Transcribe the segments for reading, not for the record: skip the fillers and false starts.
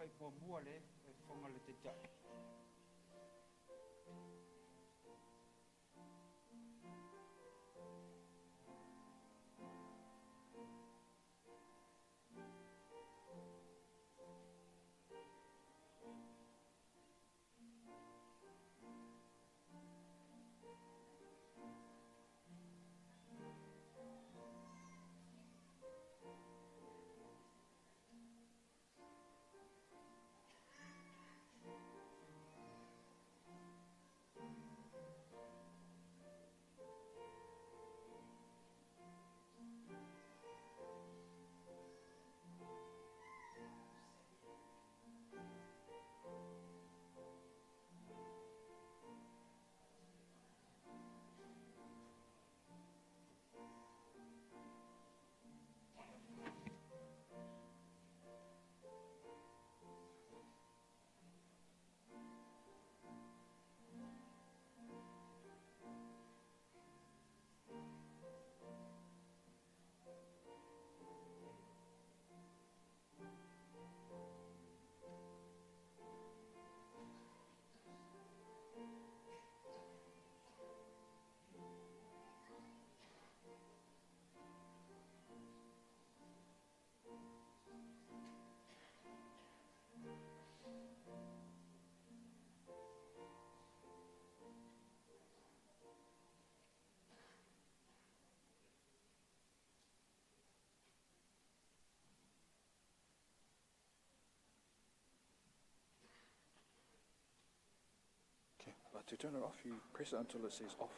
ai po mua le fonga le te tai. But to turn it off, you press it until it says off.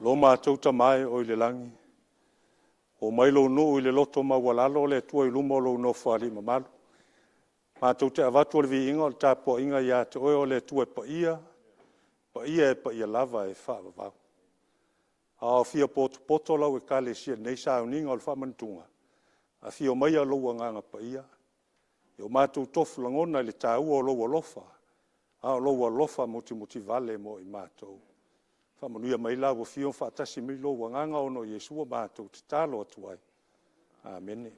Lo mātou tamai o i le langi. O mai lo no i le loto mawalalo le tua i lumo lo no whari mamalu. Mātou te avatu o le vi inga o le tāpua inga ia te oe o le tua pa ia e lava e whaavavau. A o fia poto lau e kale sia nei sa uninga o le whamantunga. A fia o mai a loua nganga pa ia. E o mātou tofu langona le tāua o loua lofa. A o loua lofa muti vale mo i mātou. Whamanuia mai la wa fio whaatasi mi lo wanganga ono Yesua mātou te tālo atuai. Amen.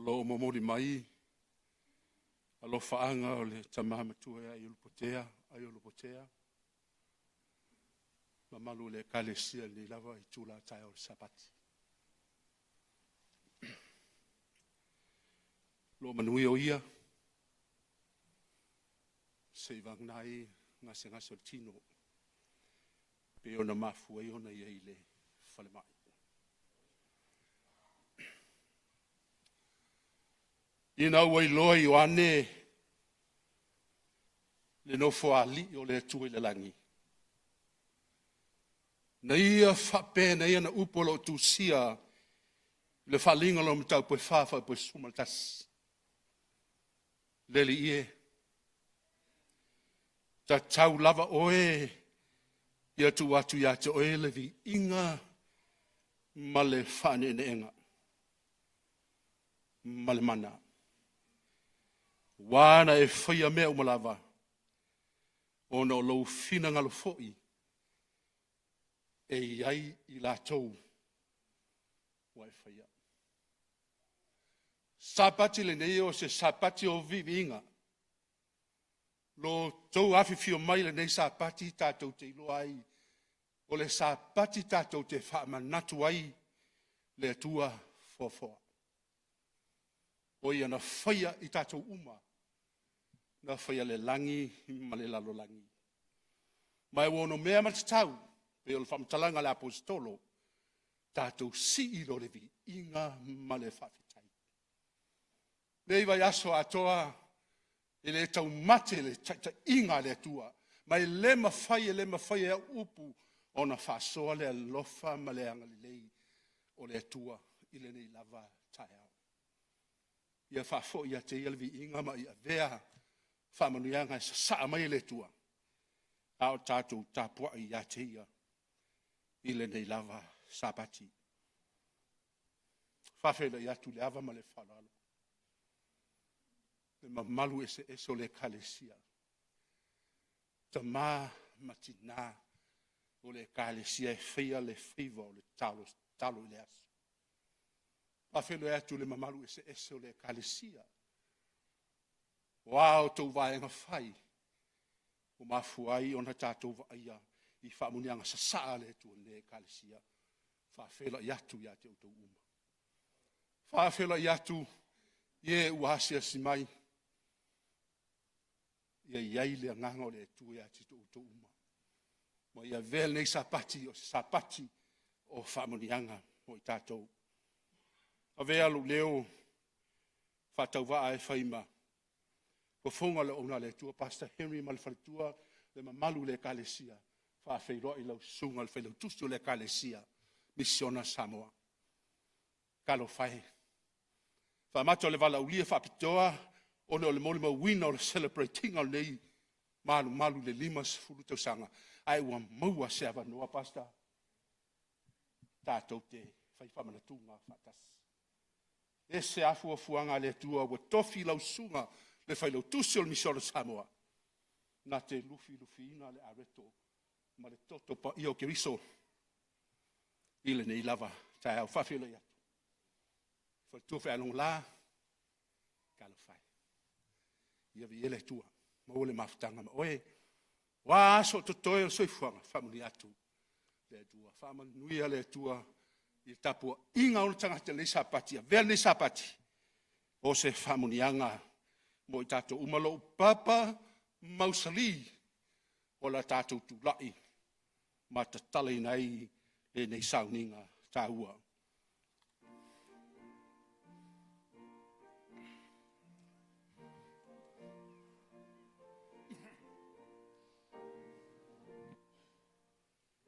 lo momori mai, alo faanga o le tamaha matua ai ulupotea, mamalu le kalesia ni lava i tula tai o le sapati. Lo manui o ia, se iwangnai ngase o tino, pe ona mafu e ona ia i le whale mai. Ina wai loa i ane le nofo ali o le tui le langi. Na ia whape, na ia na upolo tu sia le whalinga lo mtau poe whawha poe sumaltas. Leli ie. Ta tau lava oe ia tu atu ia te oe le vi inga ma le whane ne enga. Ma le mana. Wana e whaia mea umalava. Ona o lou fina ngalo foi. E iai i la tou. Wa e whaia. Sapati le nei o se sapati o vivinga. Lo tou afi fio mai le nei sapati tātou te ilo ai. O le sapati tātou te whaamanatu ai. Le tua fofoa. O ia na whaia i tātou uma. Na whaia le langi ma le lalo langi. Mai wono mea matatau, pe o le whamtalanga le apostolo, tātou si i lo le vi inga ma le whawhitai. Nei vai aso atoa, e le tau mate le taita inga le tua, mai le mawhai e upu, o na whasoa le alofa ma le angalilei, o le tua, i le nei lava tai au. Ia whafo ia te ia le vi inga ma ia vea, whamanuianga sa saa mai le tua. Ao tātou tāpua i a te ia. I le nei lava sapati. Whawhela i atu le ava ma le whalalo. Le mamalu ese o le kalesia. Ta mā matina o le kalesia e whia le whiwa o le talo i le aso. Whawhela i atu le mamalu ese o le kalesia. Wao tau vaenga whai. O mafuai ona tātou vaia i whamunianga sa saa le tu le kalesia. Whawhela i atu i ate o tau uma. Whawhela i atu ie uasia si mai. Ia iai le nganga o le tu i ate o tau uma. Ma ia vel nei sapati o whamunianga o i tātou. A vea lu leo whatau waa e whaima. Ko fonga le ona le tua Pastor Henry Malfaltua le mamalu le kalesia. Fa feiro i lau sunga le feilo tustu le kalesia. Misiona Samoa. Kalo fai. Fa mato le vala ulia fa pitoa. Ono le molima wina o le celebrating al nei. Malu le limas fuluto sanga. Ai ua maua se ava noa Pastor. Tātou te fai whamana tunga fatas. Ese afu o fuanga le tua ua tofi lau sunga. Le whailo tusi o le Misiona Samoa. Nā te lufi ina le areto. Ma le toto pa i o keriso. I le nei lava. Tai au whawhila i atu. Whaitua whai along la. Kalo whai. Ia vi ele tua. Ma ole mafutanga ma oe. Wā aso to toe o soifuanga. Whamuni atu. Le tua. Whamanuia le tua. I tapua inga o le tangata le sapati. Vea le sapati. O se whamunianga. Mo i tātou umalo papa mausali o la tātou tūlai ma ta tale nei e nei sauninga tāua.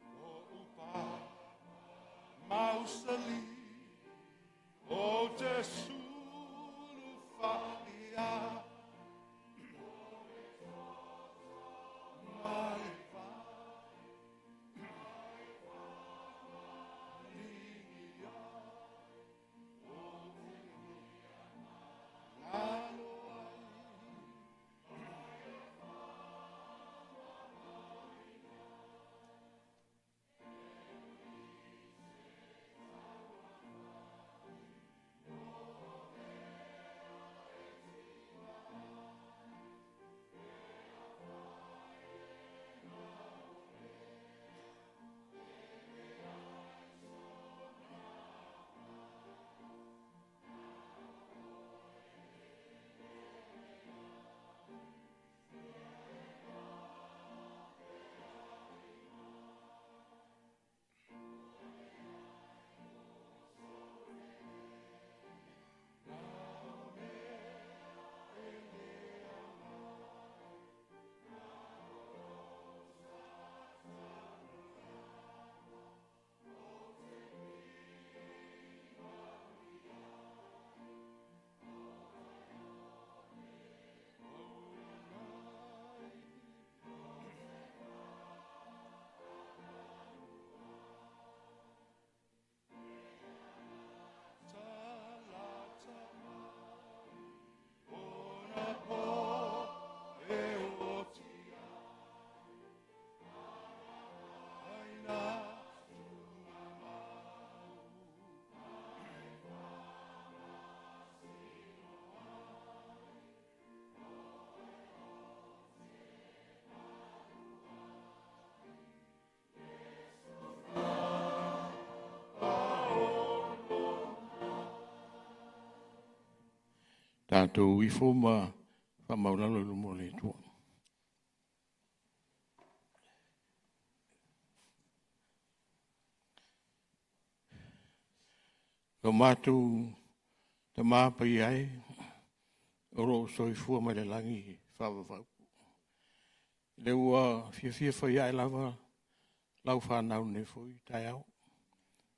O upa mausali o te suru whaia tātou I fō ma whamauralo lumo le tua. Ko mātou ta māpai ai, oro soi fua mai le langi whawawau. Le ua fia whai ai lava, lau whanau ne fui tai au.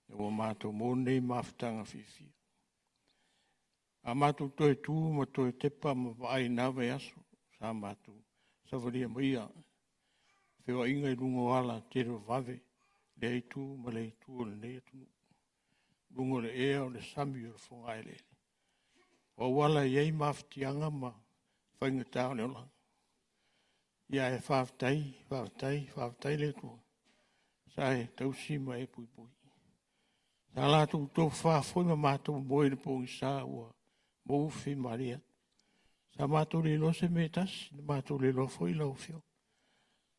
Le ua mātou mō nei mawhitanga fia. A mātou toe tū ma toe tepa ma vai nawe aso, sa mātou savaria maia. Whiwa inga I lungo ala tero vave, le ai tū ma le tū o le nei atunu. Lungo le ea o le sami o le whonga ele. O wala iei mawhitianga ma whainga tāo le olang. Ia e whawtai le tua. Sa e tausi ma e pui. Sa lātou tō whawhoi ma mātou moe le pōngi sā ua mōwhi maria. Sa mātou le lose me tas, mātou le lofoi lau whio.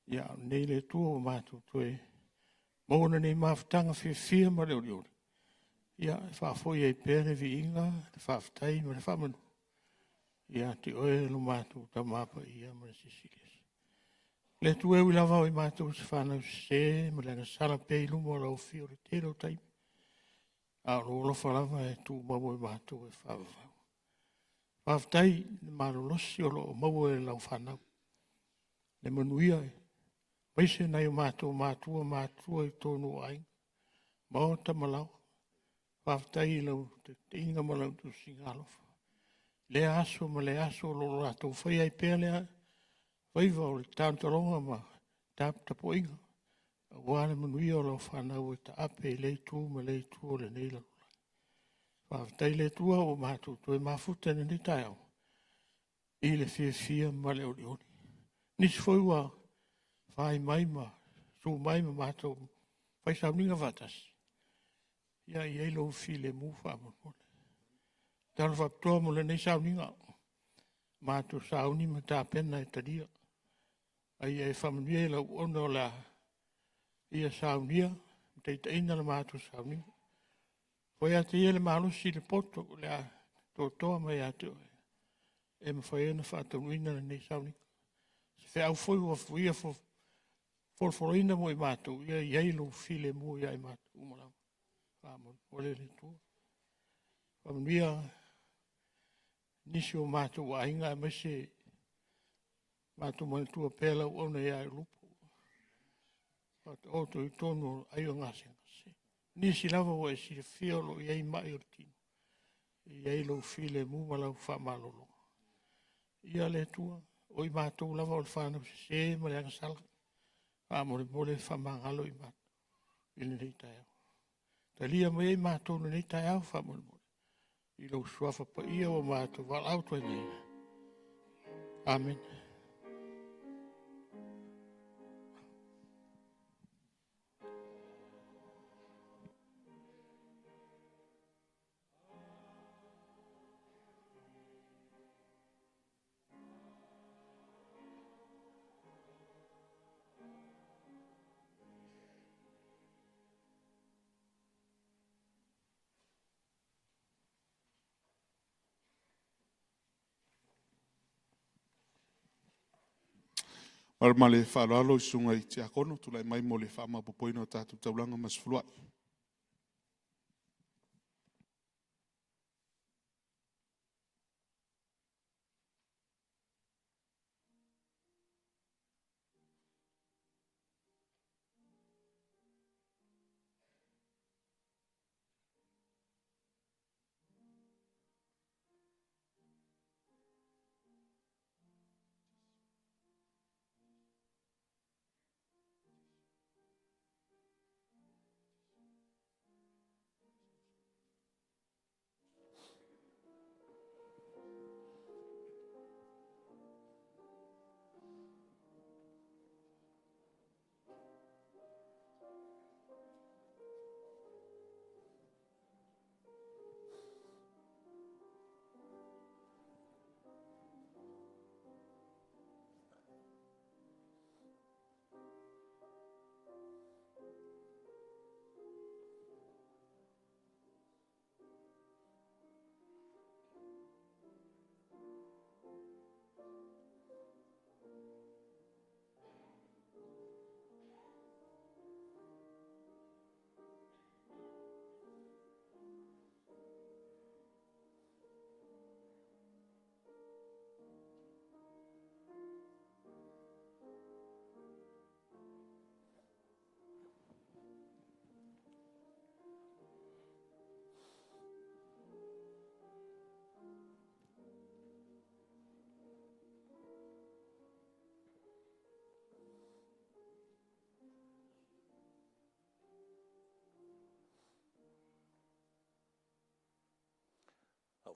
Ia nei le tua o mātou toe. Mōna nei mawhitanga whia ma leo leore. Ia whawhoi e pēne vi inga, le whawhtai ma le whamanu. Ia te oe lo mātou ta māpa ia ma le Sicilias. Le tu e wila vau I mātou se whanau se, ma le ngasala pei lumo lau whio le tero taimi. A rolo whalawa e tu mawo I mātou e whawawau. Whawhtai le mālo losi o lo mawo e lau whanau. Le manuia e. Maise nei o mātou mātua I tōnu ainga. Mao ta malau. Whawhtai lau te inga malau tu singalofa. Le aso ma le aso lo rato whai ai pēr lea. Whaiva o le tāntaronga ma tāptapo inga. Wāne manuia o lau whanau e ta ape le tū ma le tū o le neila. Whawhtai le tua o mātou tu e mafuta ni tai au. I le fia ma le orioni. Nisi whaiwa whai mai ma, su mai ma mātou whai sauninga watasi. Ia I eilo file mu whamon. Tala whaptoa mo le nei sauninga. Mātou sauni ma tā pena e taria. Ai e whamanuia lau ono la ia saunia. Teita ina la mātou sauninga. Foi a te ele malusi le poto le a totoa mai a te oe. E ma whai ena whātanuina le nei sauninga. Se whai au foi ua fuia forforoina mo I mātou. Ia eilo file mu ia I mātou umalau. Whamon, ole le tua. Whamanuia nisi o mātou a inga e maise mātou manitua pēla o ona ia e lupo. Oto I tono ai o ngase. Nisi lava o e si le fiolo I ei mai o tino. I ei lo file mu malau whamalolo. Ia le tua, o I mātou lava o le whanau se ma le angasala. Whamore mole whamangalo I mātou. I le nei tai au. Talia mai mātou le nei tai au whamore mole. I lo suafa pa ia o mātou wal auto e nei. Amen. Marama le whaaloalo I sunga I te akono, tulai mai mo le whaama popoina o tātou taulanga masfuluai.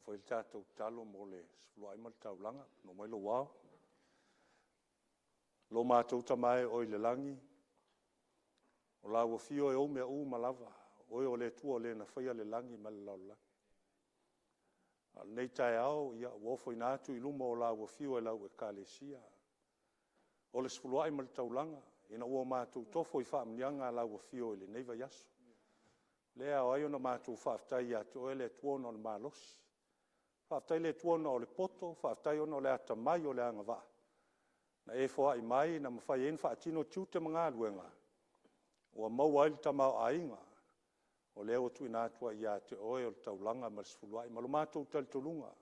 whai tātou talo mo le sfulua ima le taulanga, no mai lo wao. Lo mātou tamai o i le langi, o la ua fio e o mea u malava, oi o le tua o le na whaia le langi ma le lau langi. Nei tae au, ia uofo i nātu i luma o la ua fio e lau e kālesia. O le sfulua ima le taulanga, ina ua mātou tofo i whaamnianga la ua fio i le neiva yaso. Lea o ai ona mātou whaaftai atu o le tuona o le mālosi. Whaaftai le tuona o le poto, whaaftai ona o le atamai o le angawaa. Na e fua i mai na mawhai en whaatino tiute mga aluenga. Ua maua ili tamau ainga. O leo tu ina atua i ate oe o le taulanga ma le sfuluai. Ma lo mātou talitolunga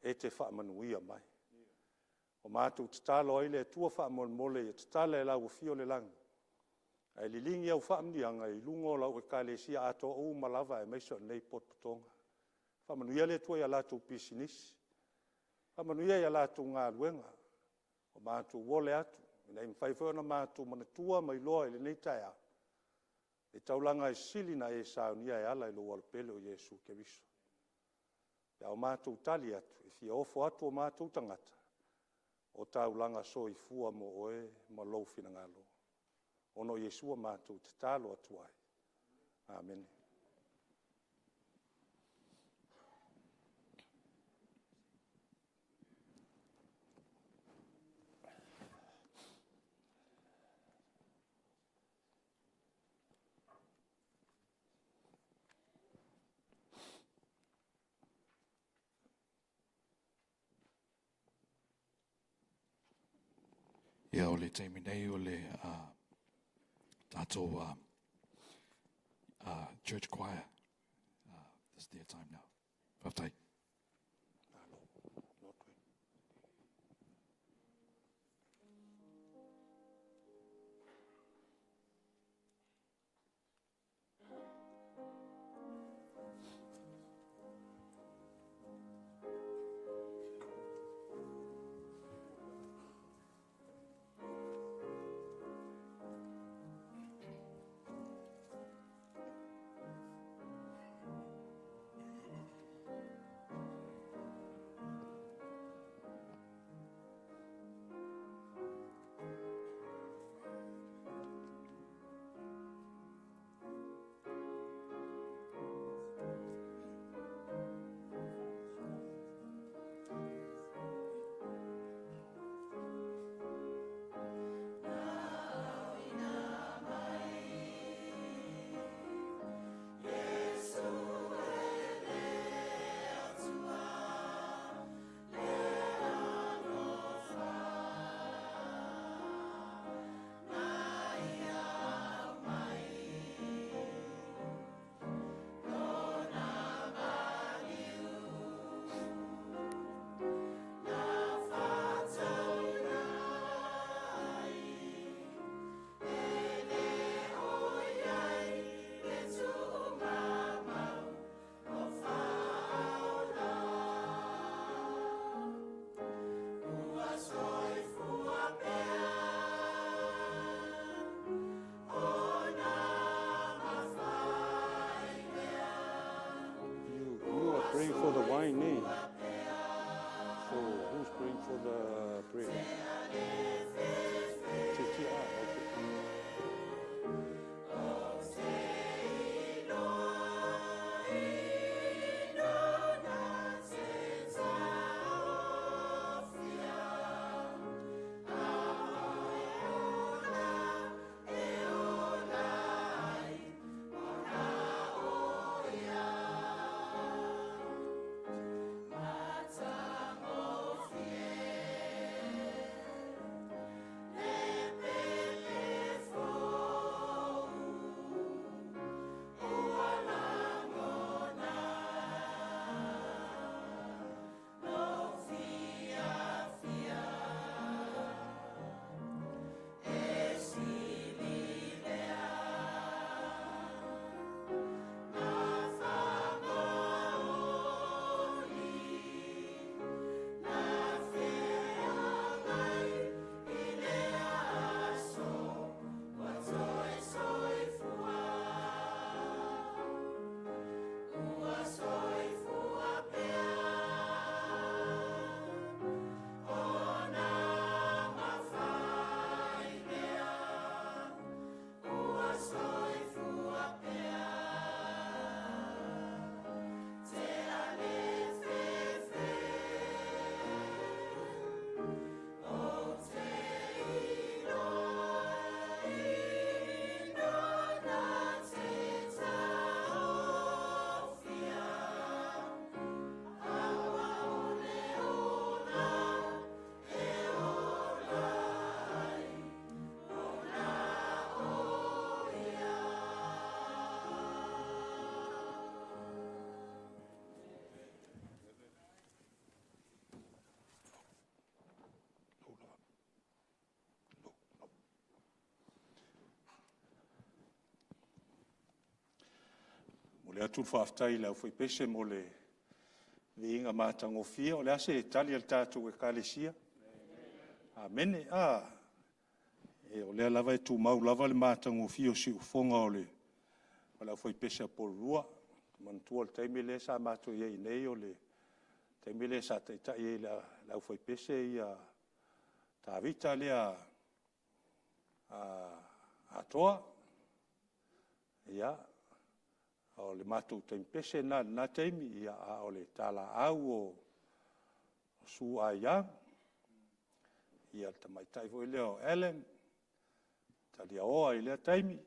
e te whaamanuia mai. O mātou tatalo ai le tua whaamolmole e tatala e lau o fio le langi. Ai lilingi au whaamnianga i lungo lau e kālesia ato o malava e meiso nei potpotonga. Whaamanuia le tua i a lātou pisinisi. Whaamanuia i a lātou ngā luenga. O mātou wole atu. Ina i mwhaiwhona mātou manatua mai loa ili nei taia. E taulanga e sili na e saunia e ala i lo walpele o Jesu ke viso. Ia o mātou tali atu. E fia ofo atu o mātou tangata. O taulanga so i fua mo oe ma lou fina ngalo. Ono Yesua mātou te talo atu ai. Amen. Ia o le taimi nei o le tātou church choir. This is their time now. Whaftai. Praying for the wine, eh? So who's praying for the bread? TTR, okay. le atu whaftai lau whai pese mo le viinga mātangofia o le ase tali al tātou e kālesia. Amene, e o lea lava e tū mau lava le mātangofia o si ufonga o le lau whai pese a porua. Mantua le taimi le sa mātou iei nei o le taimi le sa taita iei lau whai pese i a tāwita le a toa. Ia, o le mātou taimi pese na taimi ia o le tala au o su a iang. Ia ta mai tai foi leo Ellen. Tali a oa i lea taimi.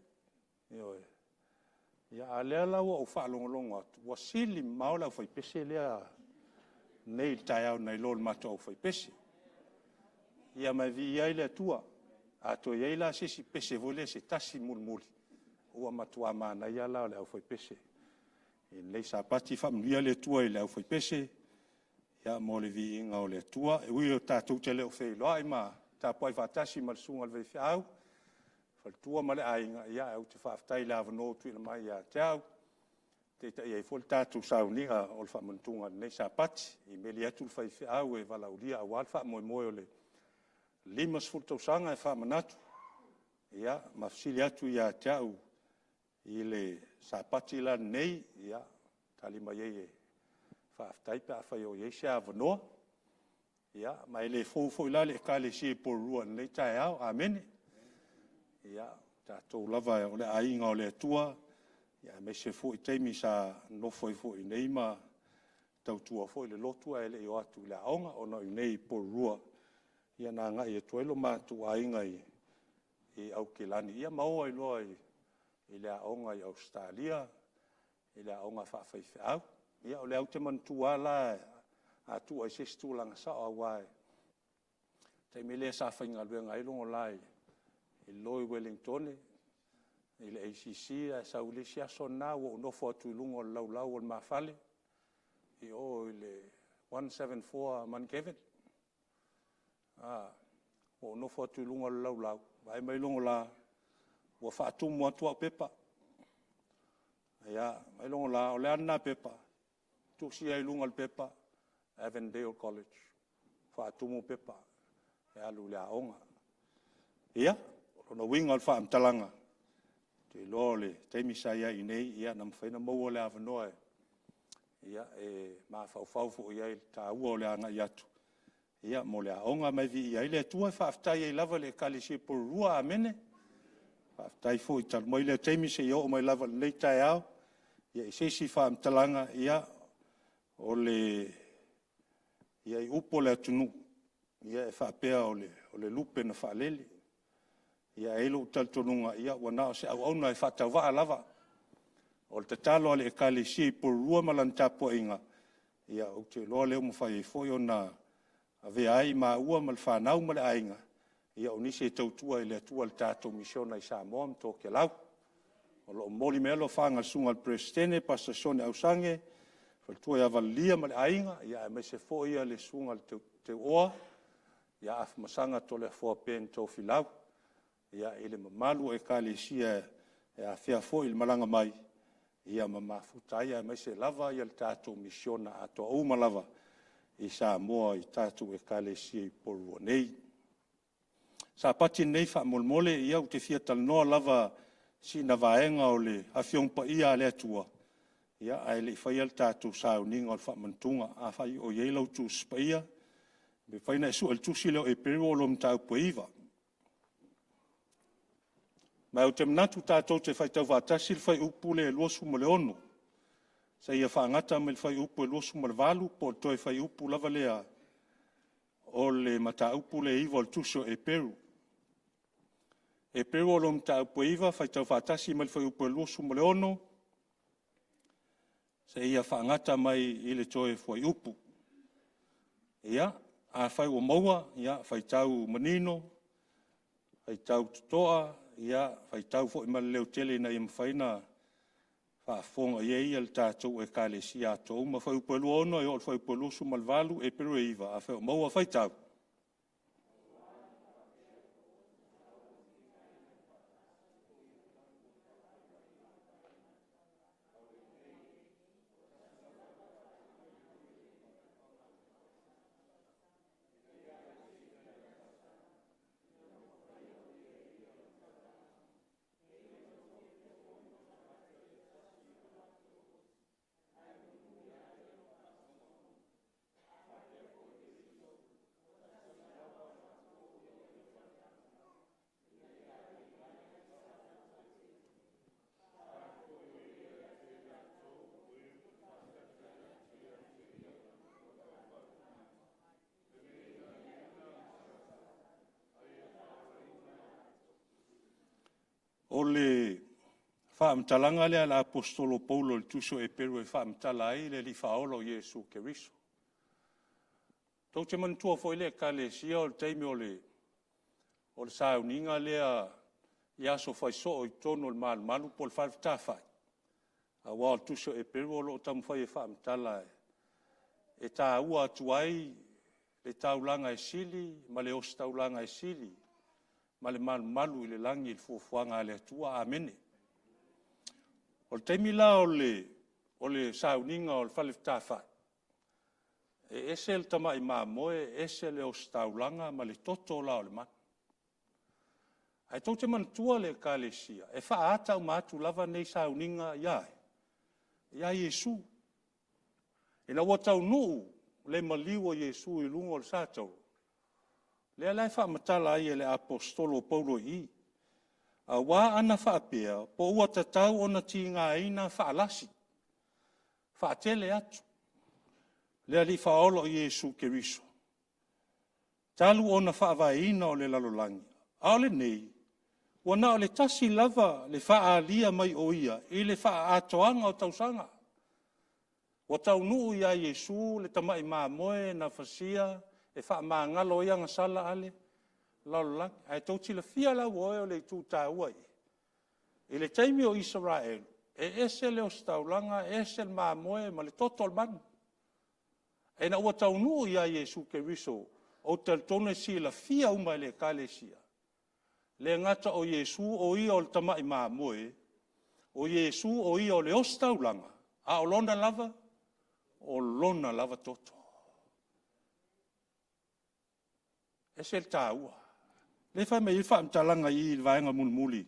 Ia a lea lau o whaalongolongo atu. Wa sili maola o whai pese lea nei tai au nei lol mātou o whai pese. Ia mai vi iai lea tua. A to iai la sisi pese vole se tasi mulmuli. Ua matua mana ia la o le au whai pese. E nei sa pati whamlia le tua i le au whai pese. Ia mo le vi inga o le tua. E ui o tātou te leo whai loa i ma. Tā poai whatasi ma le sunga le vei au. Whal tua ma le ainga ia au te whaftai la avano tui na mai ia te au. Te ta iei fol tātou sauninga o le whamantunga nei sa pati. I meli atu le whai au e wala ulia a wal wha moe moe o le limas fultausanga e whamanatu. Ia mafsili atu ia te au. I le sa pati la nei ia talima iei e whaaftai pe a whai o iei se avanoa. Ia mai le fo ila le kale si porua nei tae au. Amene. Ia tātou lava o le ainga o le tua. Ia me se fo i teimi sa nofo i fo i nei ma tautua fo i le lotua e le i o atu le aonga o no i nei porua. Ia nā ngai e tuelo mātu ainga i au ke lani. Ia maua i loa i le aonga i Australia. I le aonga whaafaife au. Ia o le au te mantua la a tua i sestu langa sa o awai. Teimi le sa whainga luenga ilongo lai. I Loi Wellington, i le ACC, a sa ulisi aso nā o nofo atu lungo lau o mawhale. I o i le 174 Mankevin. O nofo atu lungo lau. Vai mai lungo la, ua whaatumu atua pepa. Ia, mai lungo la, o le ana pepa. Tuksi ai lungo al pepa, Avondale College. Whaatumu pepa. E alu le aonga. Ia, ona winga al whaam talanga. Te lole, teimi sa ia i nei, ia nam whaina maua le avanoa e. Ia, maa whau ia i ta ua o le anga i atu. Ia, mo le aonga mai vi ia i le tua e whaaftai e lava le kalisi porua amene. Whaaftai fo i tal moi le teimi se i o mai lava le nei tae au. Ia i seisi whaam talanga, ia, o le, ia i upo le atunu. Ia e whaapea o le lupe na whaalele. Ia elo taltonunga ia wana o se au auna e whatauwa lava. O te talo ale e kale si i porua malantapo inga. Ia o te loa leo mawhai e foi o na ave ai ma ua mal whanau male ainga. Ia o nisi e tautua i le atua le tātou misiona i Samoa mto ke lau. O lo moli melo whanga sunga al prestene pasta sone au sange. Faltua ia valia male ainga. Ia me se foi ia le sunga al te oa. Ia af masanga tole fua pen tau filau. Ia ele mamalu e kalesia e a fea fo il malanga mai. Ia mamafuta ia mai se lava ia le tātou misiona ato au malava. I Samoa i tātou e kalesia i porua nei. Sa pati nei wha molmole ia u te fia talnoa lava si na vaenga o le afiongpa ia le atua. Ia ai le whai al tātou sauninga o le wha mantunga a whai o ielau tu spaia. Me whaina e su al tusi leo e peru o lom tau puiva. Mai o te manatu tātou te whaitau wātasi le whai upu le luosu mo le ono. Sa ia whaangata me le whai upu e luosu mo le walu, po toi whai upu lava lea o le mata upu le iwa o le tuso e Peru. E Peru o lo mta upu iwa, whaitau wātasi me le whai upu e luosu mo le ono. Sa ia whaangata mai i le toi whai upu. Ia, a whai o maua, ia, whaitau manino, whaitau tutoa, ia fai tau fo i leo tele na im faina fa fonga ye el tātou e kalesia atou ma fai upelu ono e ol fai upelu su malvalu e peru e iwa a fai maua fai tau. whaamtalanga lea la apostolo Paulo le tuso e peru e whaamtala ai le li whaolo Iesu Keriso. Tau te mantua fo ile ka le sia o le teimi o le sauninga lea iaso fai so o i tono le malu po le whaalwhtawhai. A wā le tuso e peru o lo tamu fai e whaamtala e tā ua atu ai le taulanga e sili, ma le os taulanga e sili, ma le malu i le langi i le fuafuanga le atua, amene. O le teimi la o le sauninga o le whalewhtawhai. E ese le tama i moe, ese le os taulanga, ma le toto la o le manu. Ai tau te mantua le ka le sia, e wha ata o matu lava nei sauninga iai. Ia Iesu. E na watau nuu, le maliu o Iesu i lungo le sātou. Le lai wha matala ai e le apostolo Paulo i. A wā ana whaapea, po ua tatau o na ti ngā ina whaalasi. Whaatele atu. Le ali whaolo Iesu Keriso. Talu o na whaawaina o le lalolangi. A le nei, wana o le tasi lava le whaalia mai o ia, i le whaatoanga o tausanga. O tau nuu ia Iesu le tamai moe na fasia e wha maangalo ia ngasala ale lalolangi. Ai tau tila fia la woe o le tu tāua i. I le taimi o Israel, e ese le o staulanga, ese le moe ma le totol manu. E na ua tau nuu ia Iesu Keriso o tel tone si la fia umai le kalesia. Le ngata o Iesu o ia o le tamai moe, o Iesu o ia o le o staulanga, a o lona lava, o lona lava toto. E se le tāua. Le whai me i whaamtalanga i vaenga mulmuli.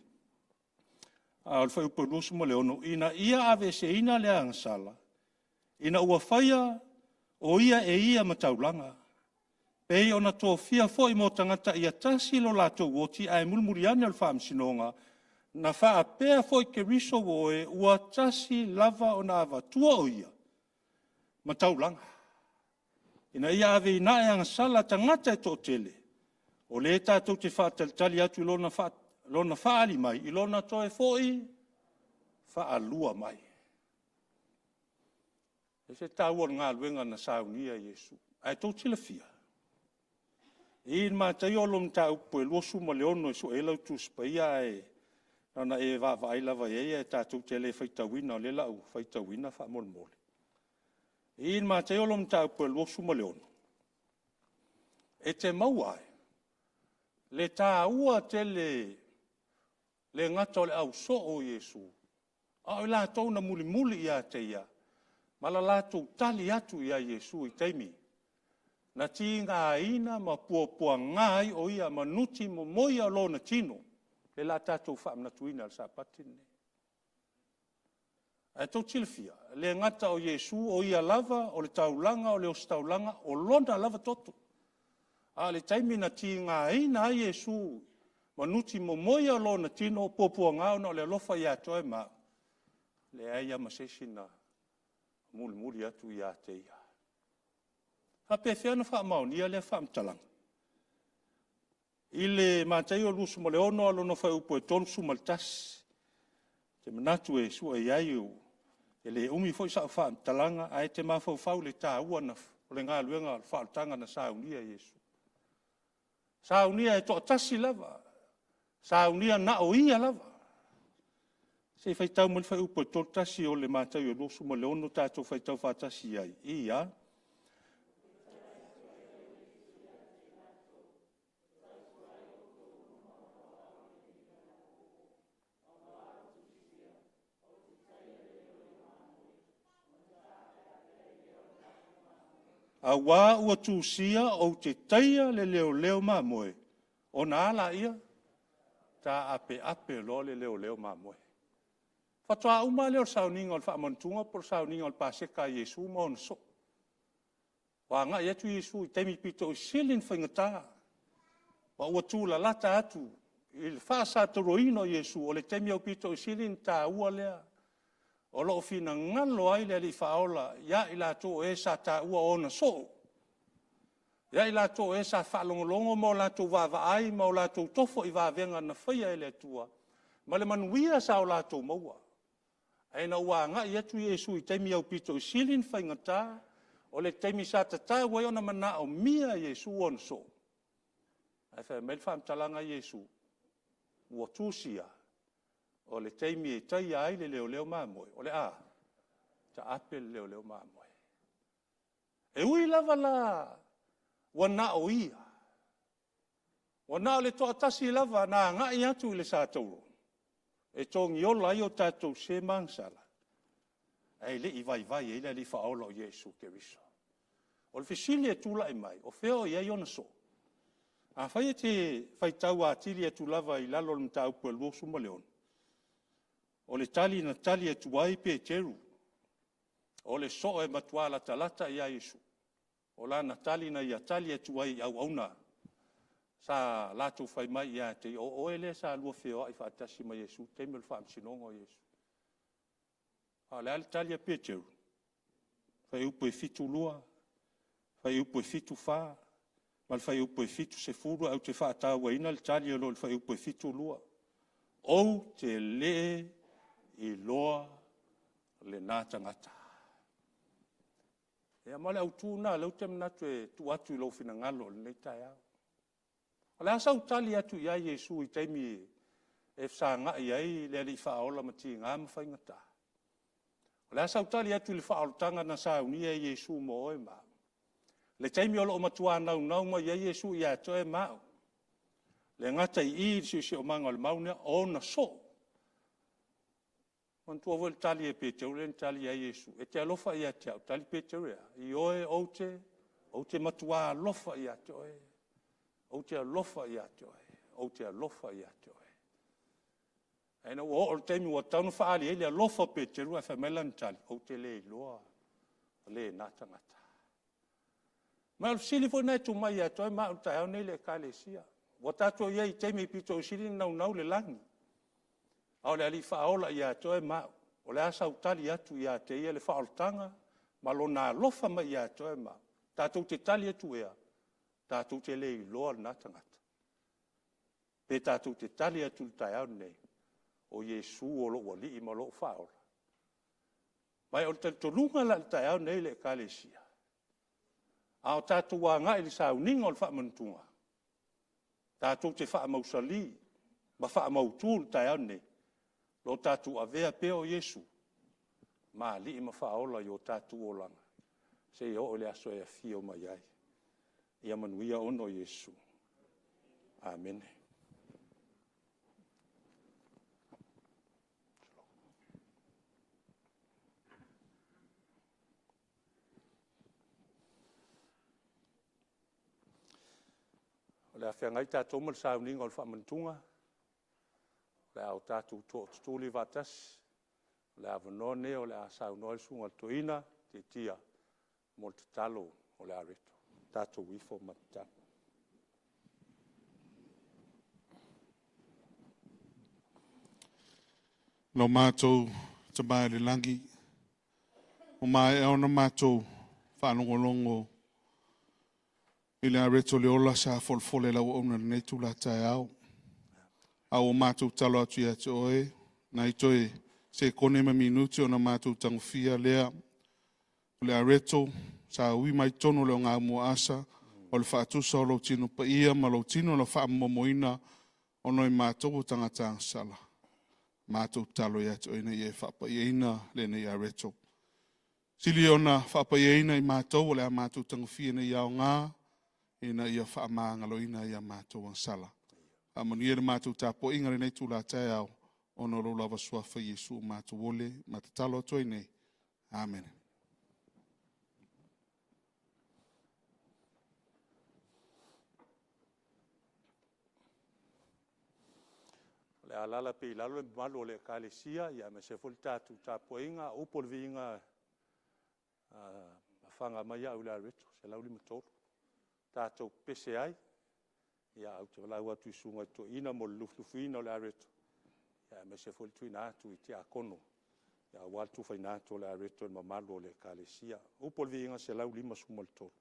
A o le whai upanusu mo le ono. Ina ia ave se ina le angasala. Ina ua whaia o ia e ia mataulanga. Pei ona tō fia fōi mo tangata ia tasi lo lato woti ai mulmuli ane al whaamsinonga. Na wha pēa fōi ke riso woe ua tasi lava o na awa tua o ia. Mataulanga. Ina ia ave ina e angasala tangata e tō tele. O le tātou te whātalitali atu i lona whaali mai, i lona toe fōi, whaalua mai. E se tāua ngā luenga na saunia Iesu. Ai tō tila fia. I mātai o lom tā upo e losu ma leono e so e lau tu spaia e nana e vai lava e tātou te le whaitawina o le lau whaitawina whaamolmole. I mātai o lom tā upo e losu ma leono. E te mauai. Le tā ua te le ngata o le au so o Iesu. A o la tau na muli ia te ia. Ma la lātou tali atu ia Iesu i teimi. Na ti ngā ina ma pua ngai o ia manuti mo moia lo na tino. Le la tātou whaam na tuina al sapatine. E tau tilfia. Le ngata o Iesu o ia lava, o le taulanga, o le ostaulanga, o lona lava toto. A le taimi na ti ngā ina a Iesu, manuti mo moia lo na tino, pōpua ngāo na o le alofa ia toe ma. Le aia masesi na muli atu ia te ia. Hape whiana wha maunia le wha mtalanga. I le mātai o lusu mo le ono alo no whai upo e tonu mal tas. Te manatu e sua i ai o. E le umi foi sa wha mtalanga, a e te mawhau le tā ua na le ngā luenga al whaatanga na saunia Iesu. Saunia e to tasi lava. Saunia na o ia lava. Se whaitau mo le whai upo e tonu tasi o le mātai o lusu mo le ono tātou whaitau whaatasi ai. Ia. A wā ua tūsia o te taia le leo mā moe. O nā ala ia, tā ape lo le leo mā moe. Whatoa uma leo sauninga o le whaamantunga por sauninga o le pāseka Iesu mo on so. Wā ngā atu Iesu i teimi pito o silin whaingatā. Wā ua tūla lata atu. I le whaasata roino Iesu o le teimi au pito o silin tā ua lea. O lo fina ngalo ai le li faola ya ila to e sa ta ua ona so ya ila to e sa fa longo mo la to va ai mo la to tofo I va venga na faia ele tua ma le manuia sa o la to moa Ai na ua nga ia tu Yesu I taimi au pito silin whaingata, o le taimi sa tata wai ona mana o mia Yesu on so. Ai whai mel whaam talanga Yesu, ua tūsia, o le taimi e tai ai le leo leo mamoe, o le ta ape le leo leo mamoe. E ui lava la, wana o ia. Wana o le toa tasi lava, na nga I atu le sa tauro. E tongi o lai o tātou se mangsala. Ai le I vai e le li whaola o Yesu ke riso. O le fisili e tula e mai, o feo I ona so. A whai e te whaitau a tili e tu lava I lalo le mta upu e luosu ma leon. O le tali na tali e tuai pe teru. O le so e matuala talata I a Yesu. O la na tali na ia tali e tuai au auna. Sa latu fai mai ia te o ele sa lua feo I whaatasi ma Yesu. Te mel whaam sinongo Yesu. A le ale tali e pe teru. Whai upu e fitu lua. Whai upu e fitu wha. Mal whai upu e fitu se furu au te whaatau ina le tali e lo le whai upu e fitu lua. O te le I loa le nātangata. Ea male au tūna, lau te manatu e tu atu I lau fina ngalo le nei tai au. O le asau tali atu I a Yesu I taimi e wsa nga I ai le li whaola mati ngā mawhaingata. O le asau tali atu le whaoltanga na sa unia Yesu mo oe ma. Le taimi o lo matua nau nau ma ia Yesu I ato e mao. Le ngata I si o manga le maunea o na so. Man tua vol tali e pe teu len tali a Yesu. E te alofa I a te au tali pe teu rea. I oe o te matua alofa I a te oe. O te alofa I a te oe. O te alofa I a te oe. E na o taimi wa taunu whaali e le alofa pe teu rea whamelan tali. O te le loa. Le natangata. Ma al sili fo nei tu mai a te oe ma au tai au nei le kalesia. Wa tato iei taimi pito sili nau le langi. Au le ali whaola I a toe mau. O le asa utali atu I a te ia le whaoltanga. Ma lo nā lofa mai I a toe mau. Tātou te tali atu ea. Tātou te le I loa na tangata. Pe tātou te tali atu tai au nei. O Yesu o lo wali I ma lo whaola. Mai o te tolunga la tai au nei le kalesia. Ao tātou a ngai li sauninga o le whaamantunga. Tātou te whaamausali. Ma whaamautul tai au nei. Lo tatu avea pe o Yesu. Ma li ima whaola I o tatu o langa. Se I o le aso e a fio mai ai. Ia manuia ono Yesu. Amen. O le awhia ngai tātou mal sauninga o le whaamantunga. Le au tātou tūli vatas, le avanone o le asau noel sunga toina, te tia, mo te talo o le areto. Tātou wifo matata. No mātou te mai le langi. O mai e ona mātou whanongolongo. I le areto le ola sa folfole lau ona nei tula tai au. Au o mātou talo atu I ate oe, na I toe se kone ma minuti o na mātou tangwhia lea, o le areto, sa ui mai tono leo ngā mua asa, o le whaatusa o lo tino pa ia, ma lo tino la wha momoina, o noi mātou o tangata sala. Mātou talo I ate oe na I e whapa ieina le nei areto. Sili o na whapa ieina I mātou, o le a mātou tangwhia na iau ngā, e na ia wha maangaloina I a mātou ang sala. A manuia le mātou tāpo ingare nei tūla tai au, ono lo lava suafa Yesu mātou ole, matatalo toi nei. Amen. Le alala pe ilalo e malu o le kalesia, ia me se foli tātou tāpo inga, upo le vinga whanga mai au le areto, se lau lima tolu. Tātou pese ai, ia au te walau atu I sunga to ina mo lufuina o le areto. Ia me se foli tuina atu I te akono. Ia waltu whaina atu o le areto ma malu o le kalesia. Upo le vinga se lau lima suma le tolu.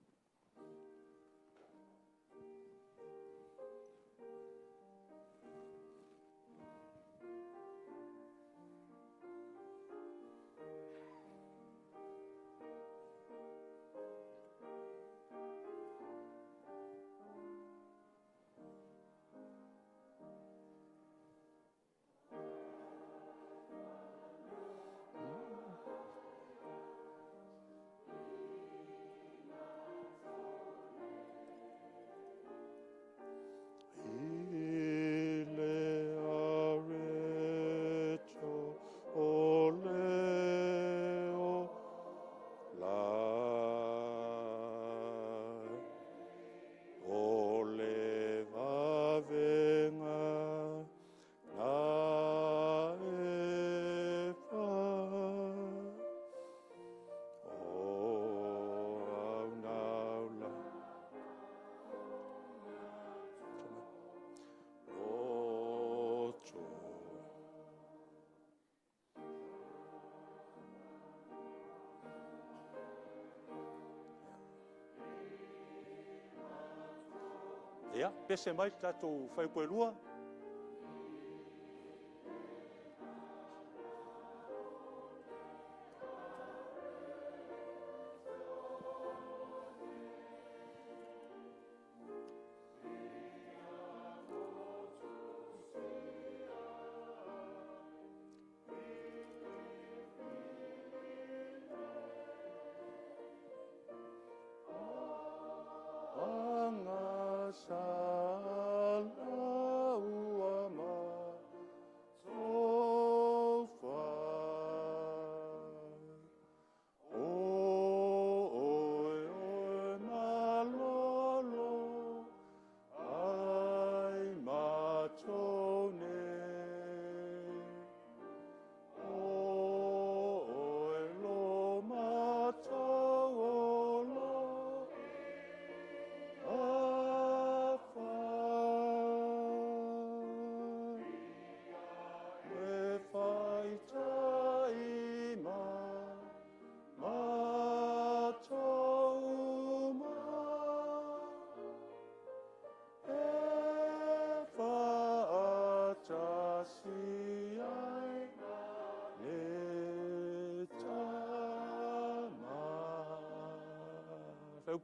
Ia, pese mai tātou whai koe lua.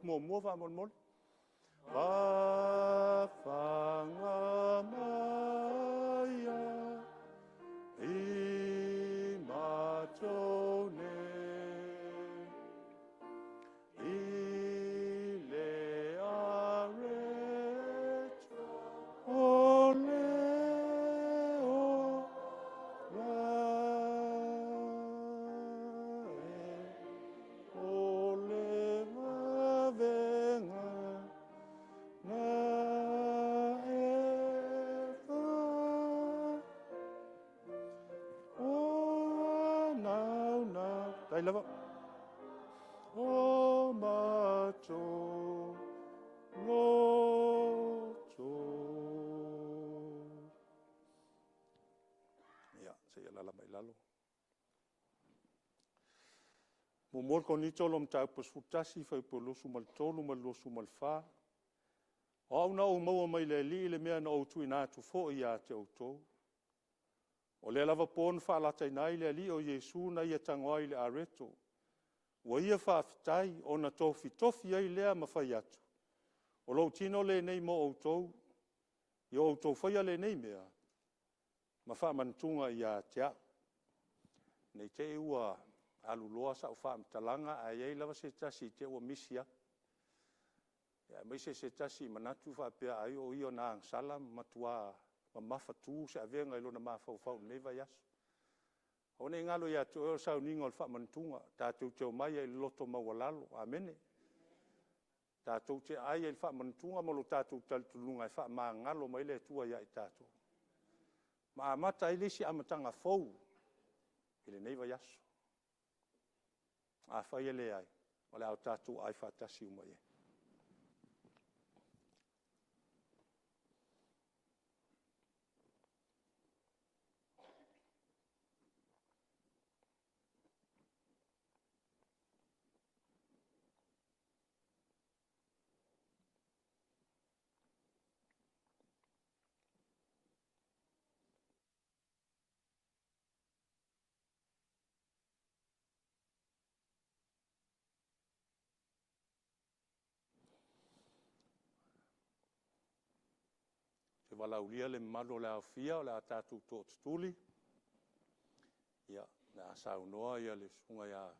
Mo mo va mon mon. Va fanga maya I matone I le are ole I love it. Oh, macho, locho. Ya, saya lala mai lalo. Mumol ko ni tolom tau pasfutasi fai polo sumal tolu mal lo sumal fa. Au na o mau mai le li le mea na o tu ina tu fo ia te o to. O le lava pon fa la tai nai le li o Yesu na ia tangoi le areto. Wa ia fa fitai o na tofi tofi ai lea ma fai atu. O lo tino le nei mo o to. Yo o to fai le nei mea. Ma fa mantunga ia tea. Nei te ua alu loa sa o fa mtalanga ai ai lava se tasi te ua misia. Ya mai se tasi manatu fa pe ai o io na ang salam matua mafa tu se avenga i lona mafau neva yasu. O ne ngalo ia tu o sau ningo fa mantunga tātou te o mai i loto mawalalo. Amene. Tātou te ai i fa mantunga mo lo tātou taltulunga i fa ma ngalo mai le tua ia i tātou. Ma amata i lisi amatanga fau i le neva yasu. A fai ele ai. O le au tātou ai fa tasi umai e. Se walaulia le malo le awhia o le a tātou tō tutuli. Ia, le a saunoa ia le sunga ia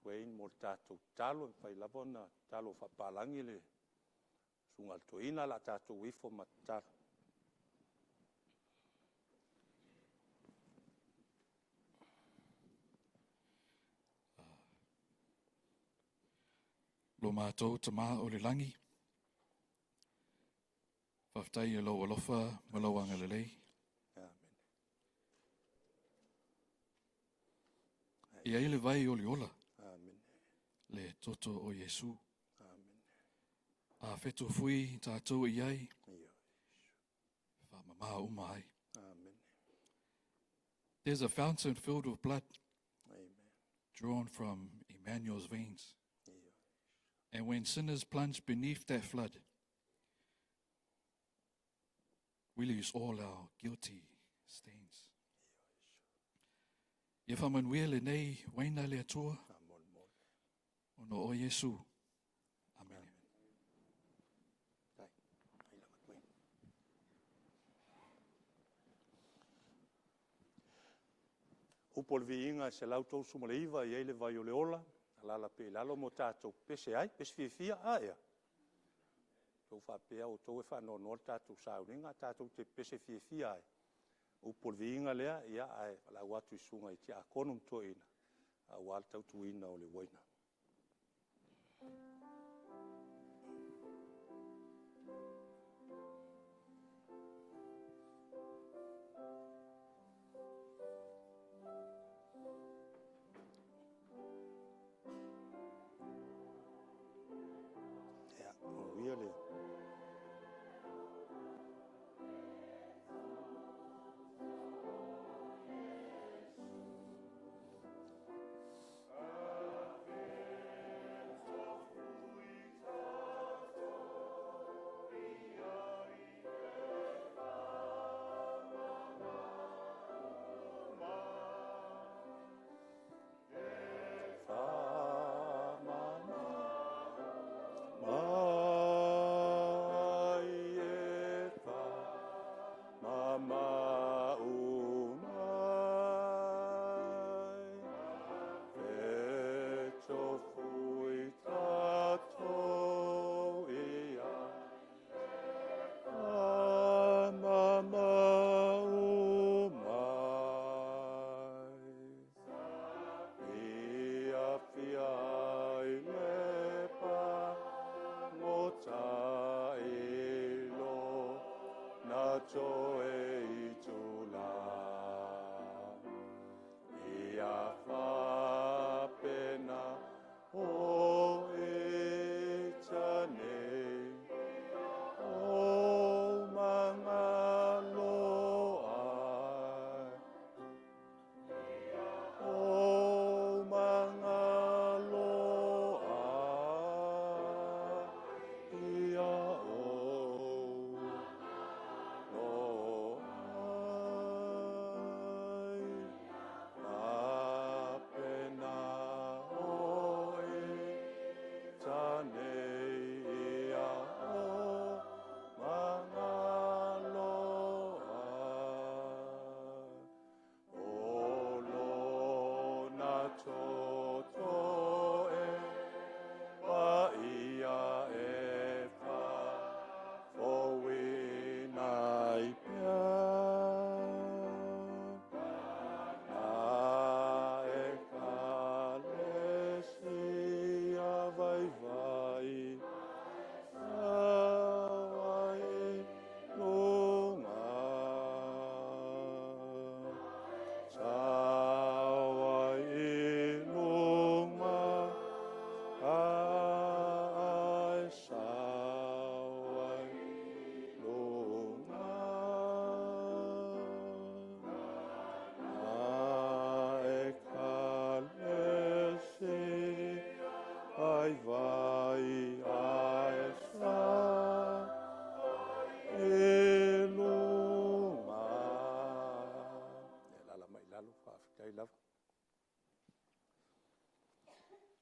tuein mo le tātou talo, whai labona talo whapalangi le sunga le tueina la tātou wifo mataro. Lo mātou ta mā o le langi. Whaftai e lau alofa malawanga le lei. Amen. Ia ele vai o le ola. Amen. Le toto o Yesu. Amen. A fetu fui tātou i ai. Ia. Whamama umai. Amen. There's a fountain filled with blood Amen. drawn from Emmanuel's veins. Ia. And when sinners plunge beneath that flood, We lose all our guilty stains. Ia whamanuia le nei waina le atua. Ono o Yesu. Amen. Upo le viinga se lautou sumaleiva i eile vai o le ola, alala pe lalo mo tātou pese ai, pese fia ea. Tau whapea o tau e whanono o tātou sauringa, tātou te pese fia ai. Upo le viinga lea, ia ai, la watu i sunga i te a konum to ina, a wal tau tuina o le waina. Really?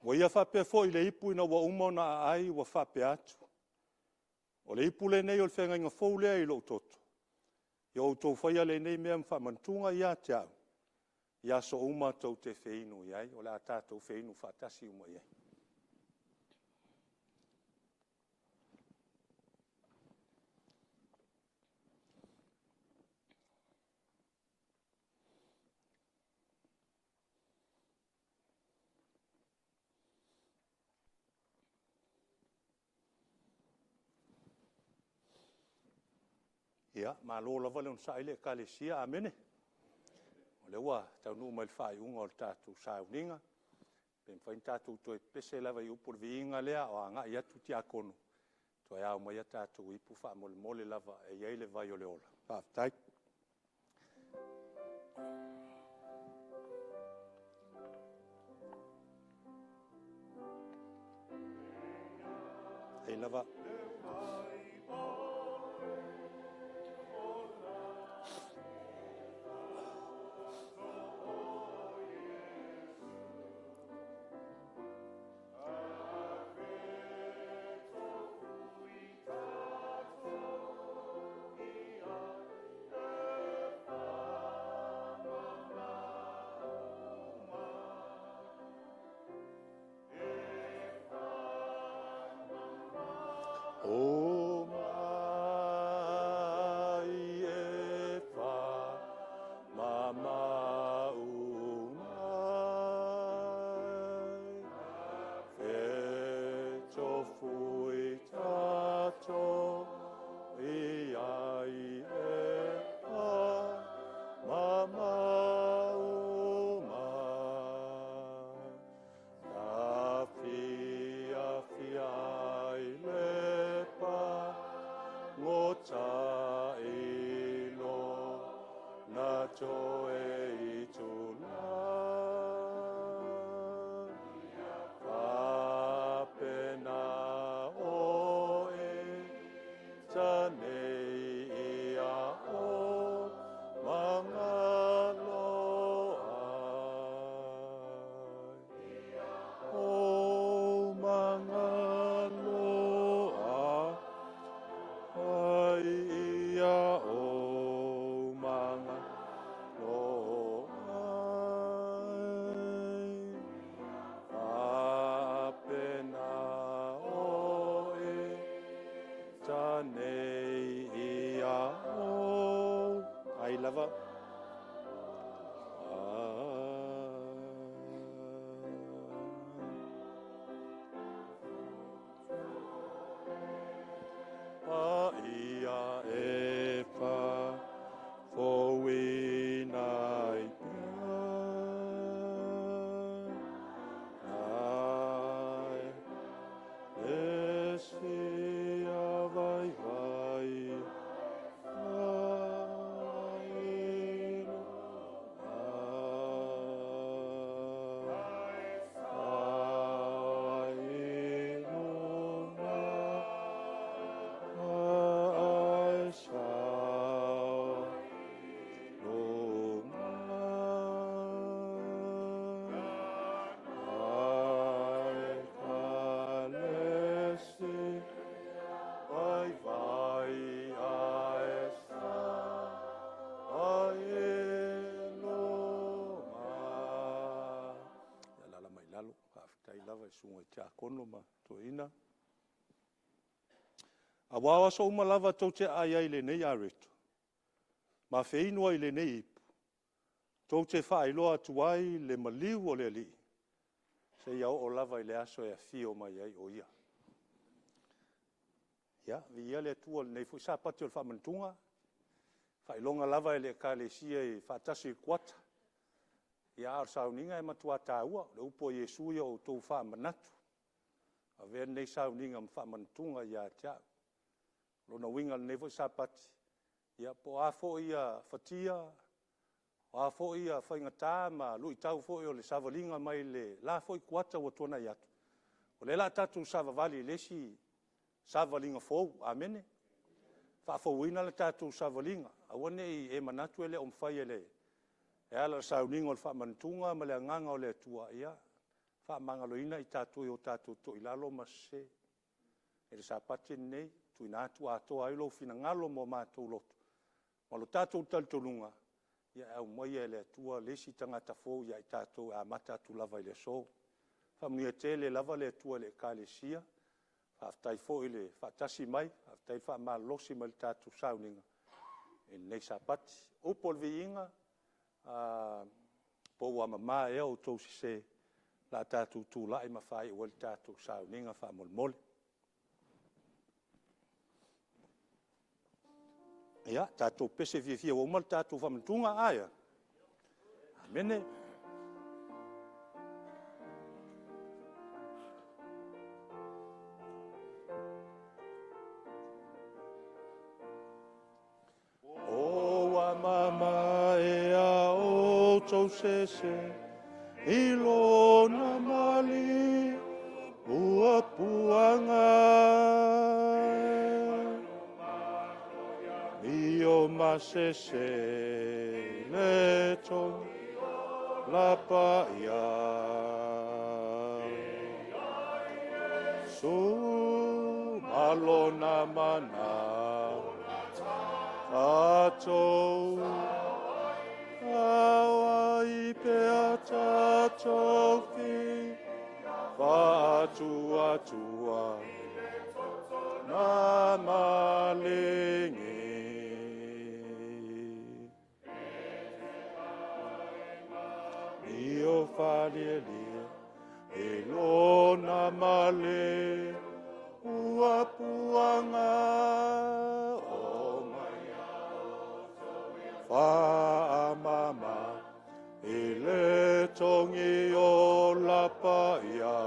Wa ia whapea fo i le ipu ina wa umona ai wa whapea atu. O le ipu le nei o le whenga inga fau lea i lo toto. Ia o tau whaia le nei mea mwhamantunga ia te au. Ia so uma tau te wheinu iai, o le a tātou wheinu whatasi uma iai. Ia, ma lo lava le unsa ile kalesia amene. O le ua tau nu mai whai unga o le tātou sauninga. Pen whain tātou toi pese lava i upur viinga lea o anga i atu ti akono. Toi au mai a tātou ipu wha mole mole lava e iele vai o le ola. Pāwhtai. Hei lava. O mai e wha mama unai. E tofui tato I ai e wha mama unai. Ta fia fia I lepa ngota ilo na joe I tula. Apena oe tanei ia o mangalo ai. O mangalo ai ia o mangalo ai. Apena oe tanei ia o. Ai lava. Ia e wha fōwina I pia. Ai, esi a vai vai. Vai vai aesa aelo ma. Ya lala mai lalo haftai lava sunga tia kono ma toina. Awawa so uma lava tau te ai ai le nei areto. Ma feino ai le nei ipu. Tau te whaailoa tuai le maliu o le li. Se iau o lava I le aso e fio mai ai o ia. Ya, vi le tua nei fu sa pati o whamantunga. Whailonga lava le ka le sia I whatasi kuata. Ia ar sauninga e matua tāua. Le upo Yesu ia o tau whamanatu. A vea nei sauninga whamantunga ia tia. Lona winga nei fu sa pati. Ia po afo ia fatia. Afo ia whaingatā ma lui tau fo o le savalinga mai le la fo I kuata o tona iatu. O le la tatu savavali lesi savalinga fou, amene. Whaafouina le tātou savalinga. Awane I manatu ele o mwhai ele. E ala sauninga o le whaamantunga ma le anganga o le atua ia. Whaamangaloina I tātou o tātou to ilalo mase. E le sapati nei, tu inatu atoa ilo fina ngalo mo mātou loto. Ma lo tātou taltolunga. Ia au mai ele atua lesi tangata fou ia I tātou a matatu lava I le so. Whamnia tele lava le atua le kālesia. Whaftai fo ile whatasi mai, whaftai whamalosi mai tātou sauninga. E nei sapati. Upol vi inga, po wa mama e o tau si se la tātou tū lai mawhai o le tātou sauninga whamolmole. Ia, tātou pese fia o mal tātou whamantunga aia. Amene. Mama e a o tau sese ilona mali ua puanga io masese le tong la paia su malona mana Tato Awai pea tato ki Fatua tua na malingi. Io falia e lona male ua puanga o mai fa mama e le tongi o la paia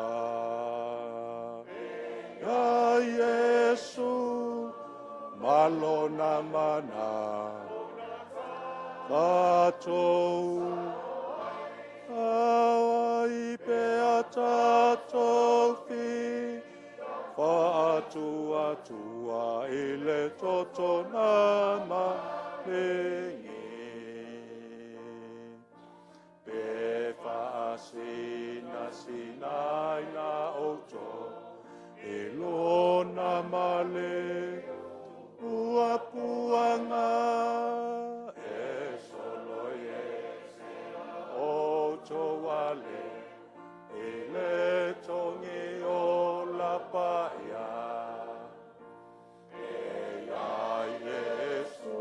ya Yesu malona mana tatou Awai pe atatou fi Fa'atua tua ile toto nama lengi Pe fa'asina sinai na oto Elona male Ua puanga E solo Oto wale Ele tongi o la paia E ai Yesu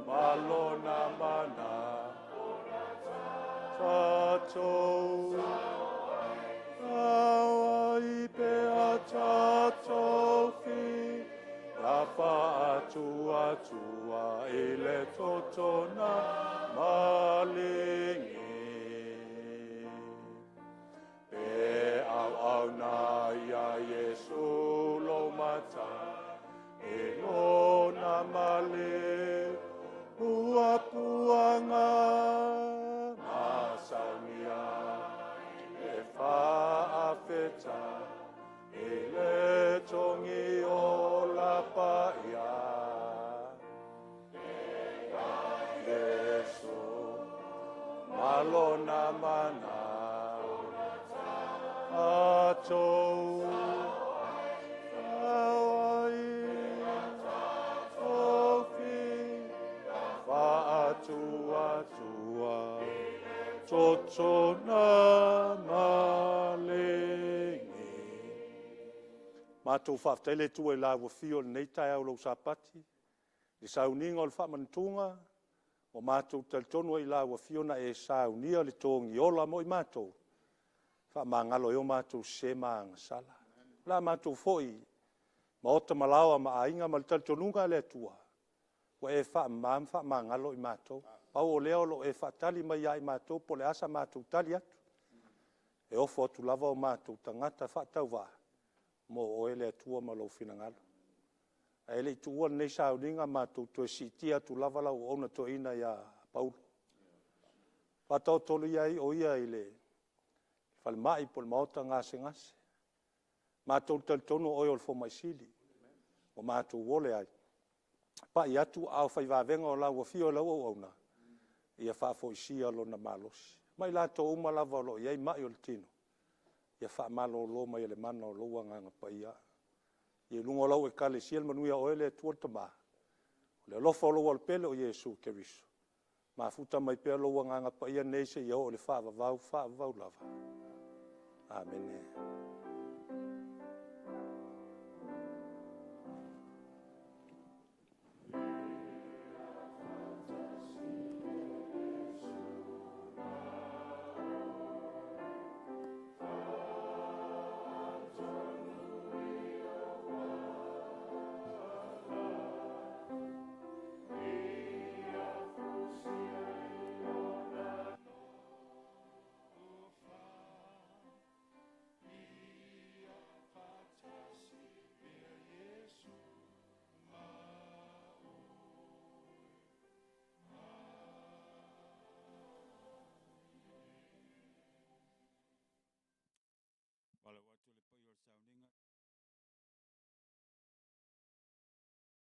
malona mana Tatou Awai pe a tatou fi Afa atua tua ele totona malingi Pe au na ya Yesu lo mata E lo na male Ua puanga Masaunia E fa afeta E le tongi o la paia Yesu malona mana Atou Awai Tofi Fa'atua tua Totona malengi Mātou whaaftele tu e la wafio nei tai au lau sapati I sauninga o le whaamantunga O mātou talitono i la wafio na e saunia le tongi ola mo I mātou Whaamangalo o mātou se maanga sala. La mātou foi, ma ota malawa ma ainga ma le talitonunga le atua. Wa e whaamangalo I mātou. Pau o leo lo e whaatali mai ai mātou, po le asa mātou tali atu. E ofo atu lava o mātou tangata whaatau wā. Mo o ele atua ma lau finangalo. A ele I tuua nei sauninga mātou to e siti atu lava lau ona to ina ia Paulo. Whatau tolu iai o ia ile. Falmai pol maota ngase. Mātou talitono oi o le fomaisili. O mātou wole ai. Pa I atu au whaivavenga o lau wafio lau au auna. Ia whaafoisia lo na malosi. Mai lato uma lava lo iai mai o le tino. Ia whaamalo lo mai le mana o loa nganga pa ia. Ia lungo lau e kale siel manuia o ele tuol tama. Le lofo lo al pele o Yesu keriso. Ma futa mai pe loa nganga pa ia neise ia o le whaavavau lava. Amen.